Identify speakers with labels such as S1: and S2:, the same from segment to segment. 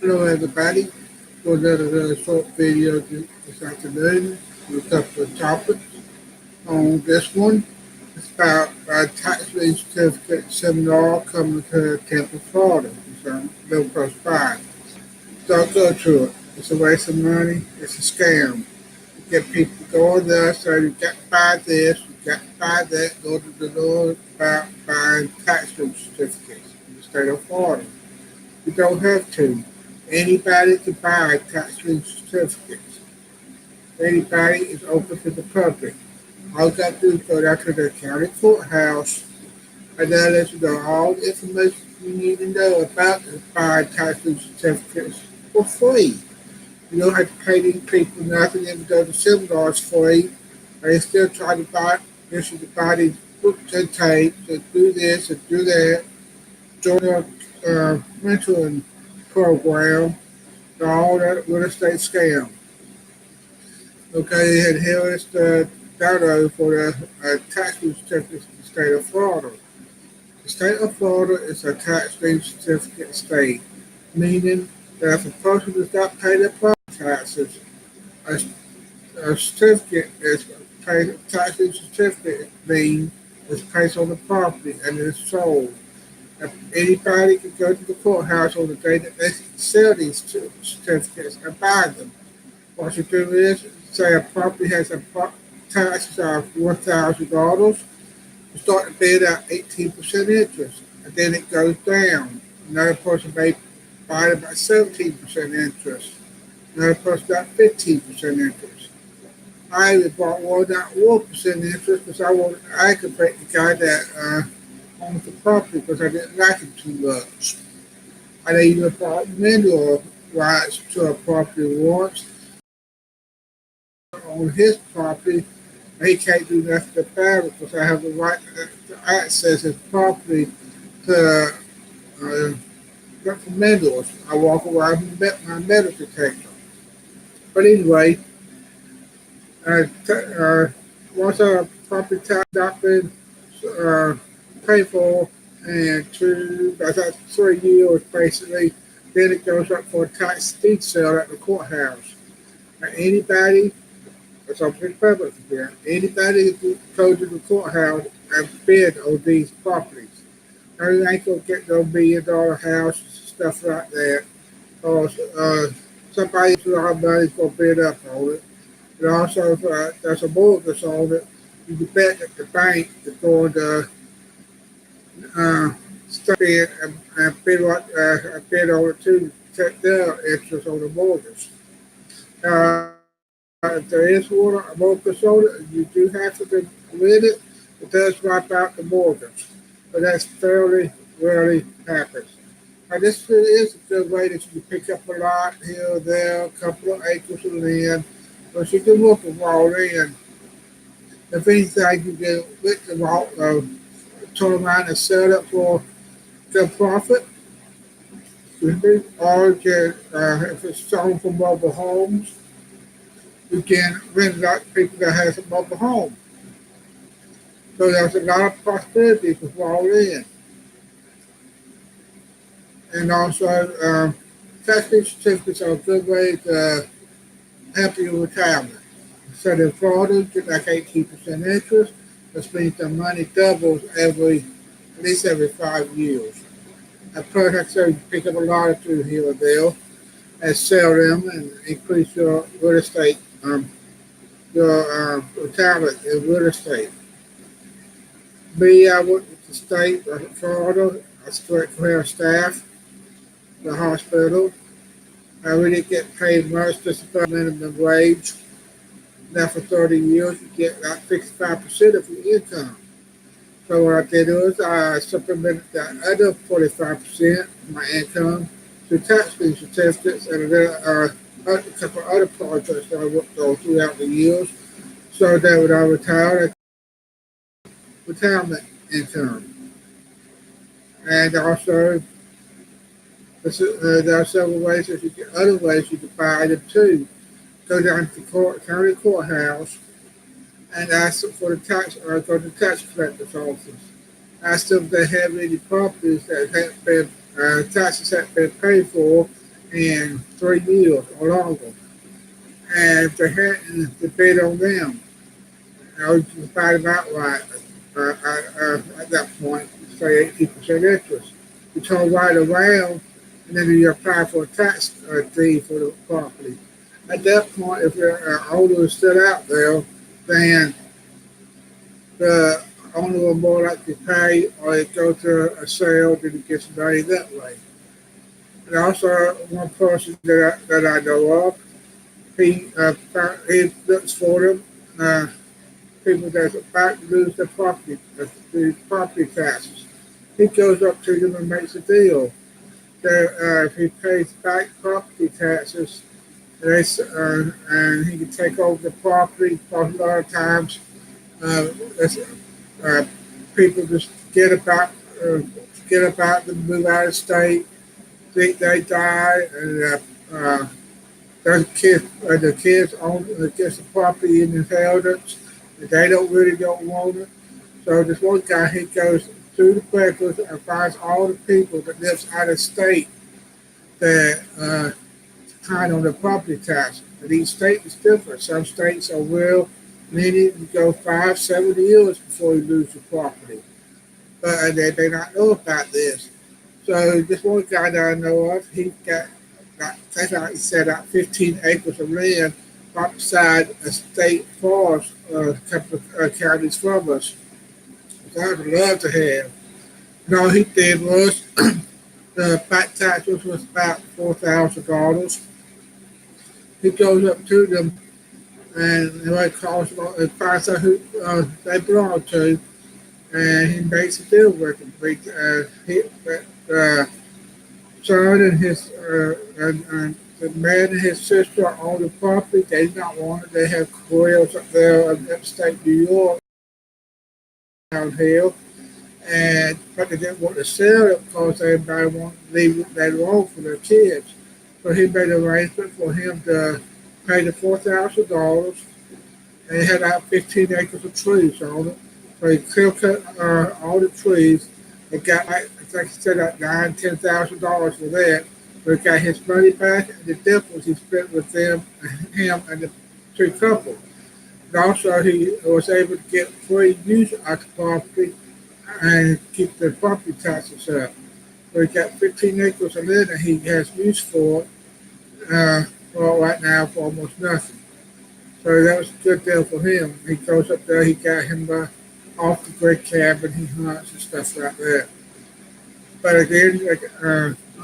S1: Hello, everybody. For another short video this afternoon with a couple of topics. On this one, it's about tax lien certificate seminar coming to Tampa, Florida. It's a little close by. Don't go to it. It's a waste of money. It's a scam. You get people to go on there, so you got to buy this, you got to buy that, go to the door about buying tax lien certificates in the state of Florida. You don't have to. Anybody can buy tax lien certificates. Anybody is open to the public. All you got to do is go down to the county courthouse and they'll let you know all the information you need to know about the buying tax lien certificates for free. You don't have to pay these people nothing, even though the seminar is free. They still try to get you to buy these books and tapes and do this and do that. Join a mentoring program, all that real estate scam. Okay, and here is the download for the tax lien certificate in the state of Florida. The state of Florida is a tax lien certificate state, meaning that if a person does not pay their property taxes, a, a certificate is paid, tax lien certificate lien is placed on the property and is sold. Anybody can go to the courthouse on the day that they sell these certificates and buy them. What you do is, say a property has a taxes of $1,000, you start to bid at 18% interest, and then it goes down. Another person may buy it at 17% interest. Another person got 15% interest. I even bought one at 1% interest because I wanted to aggravate the guy that owns the property because I didn't like him too much. I even bought mineral rights to a property once on his property. He can't do nothing about it because I have the right to access his property to get the minerals. I walk around and met my metal detector. But anyway, once a property tax not been uh, paid for, and about 3 years basically, then it goes up for a tax deed sale at the courthouse. Now, anybody, that's open to the public again, anybody can go to the courthouse and bid on these properties. Now, you ain't gonna get no $1 million house, stuff like that, because somebody with a lot of money is gonna bid up on it. And also, if there's a mortgage on it, you can bet that the bank is going to step in and bid on it too, to take their interest on the mortgage. If there is a mortgage on it, you do have to with it. It does wipe out the mortgage, but that's fairly rarely happens. Now, this is a good way that you can pick up a lot here or there, a couple of acres of land, but you can look them all in. If anything, you can lick them all, turn around and sell it for good profit. Or you can, if it's sold for mobile homes, you can rent it out to people that has a mobile home. So there's a lot of possibilities with all in. And also, tax lien certificates are a good way to help you with retirement. So in Florida, you get like 18% interest. This means the money doubles at least every 5 years. And plus, like I said, you pick up a lot of through here or there and sell them and increase your real estate, your retirement in real estate. Me, I went to the state of Florida. I straight care staff, the hospital. I really get paid much, just about minimum wage. Now for 30 years, you get like 55% of your income. So what I did was I supplemented that other 45% of my income to tax lien certificates and then a couple of other projects that I worked on throughout the years. So that when I retired, retirement income. And also, there are several ways that you can, other ways you can buy them too. Go down to the county courthouse and ask them for the tax, or go to the tax collector's office. Ask them if they have any properties that have been taxes have been paid for in 3 years or longer. And if they hadn't debate on them, you can find them outright at that point, say 18% interest. You turn right around and then you apply for a tax deed for the property. At that point, if your owner is still out there, then the owner will more likely pay or it go to a sale than it gets money that way. And also, one person that I know of, he looks for them. People that's about to lose their property, the property taxes. He goes up to them and makes a deal that if he pays back property taxes, and he can take over the property. Because a lot of times, uh, uh, people just forget about them, move out of state, think they died, and the kids own gets the property in inheritance. They don't want it. So this one guy, he goes through the records and finds all the people that lives out of state that kind on the property tax. But each state is different. Some states are real lenient. You go 5, 7 years before you lose your property. But they not know about this. So this one guy that I know of, he got, he said, out 15 acres of land right beside a state forest, a couple of counties from us. So I would love to have. And all he did was the back taxes was about $4,000. He goes up to them and calls them and finds out who they belong to, and he makes a deal with them. Son and his and the man and his sister own the property. They do not want it. They have careers up there in upstate New York, downhill, and but they didn't want to sell it because everybody wanted to leave it that alone for their kids. So he made an arrangement for him to pay the $4,000, and he had out 15 acres of trees on it. So he clear cut all the trees and got, like I said, like $9,000, $10,000 for that. But he got his money back, and the difference he spent with him and the two couple. And also, he was able to get free use of the property and keep the property taxes up. So he got 15 acres of land that he has use for well, right now for almost nothing. So that was a good deal for him. He goes up there, he got him off the grid cabin, he hunts and stuff like that. But again,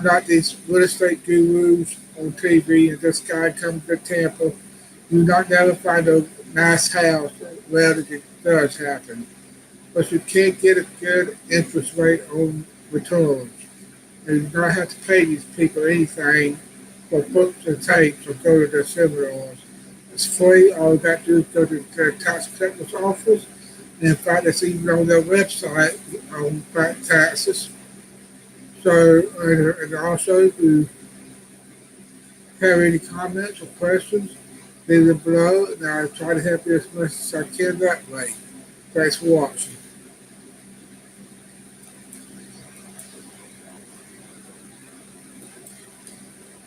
S1: not these real estate gurus on TV, and this guy comes to Tampa, you not never find a nice house where it does happen. But you can't get a good interest rate on returns. And you don't have to pay these people anything for books and tapes or go to their seminars. It's free. All you got to do is go to the tax collector's office. And in fact, it's even on their website on back taxes. So, and also, if you have any comments or questions, leave them below, and I'll try to help you as much as I can that way. Thanks for watching.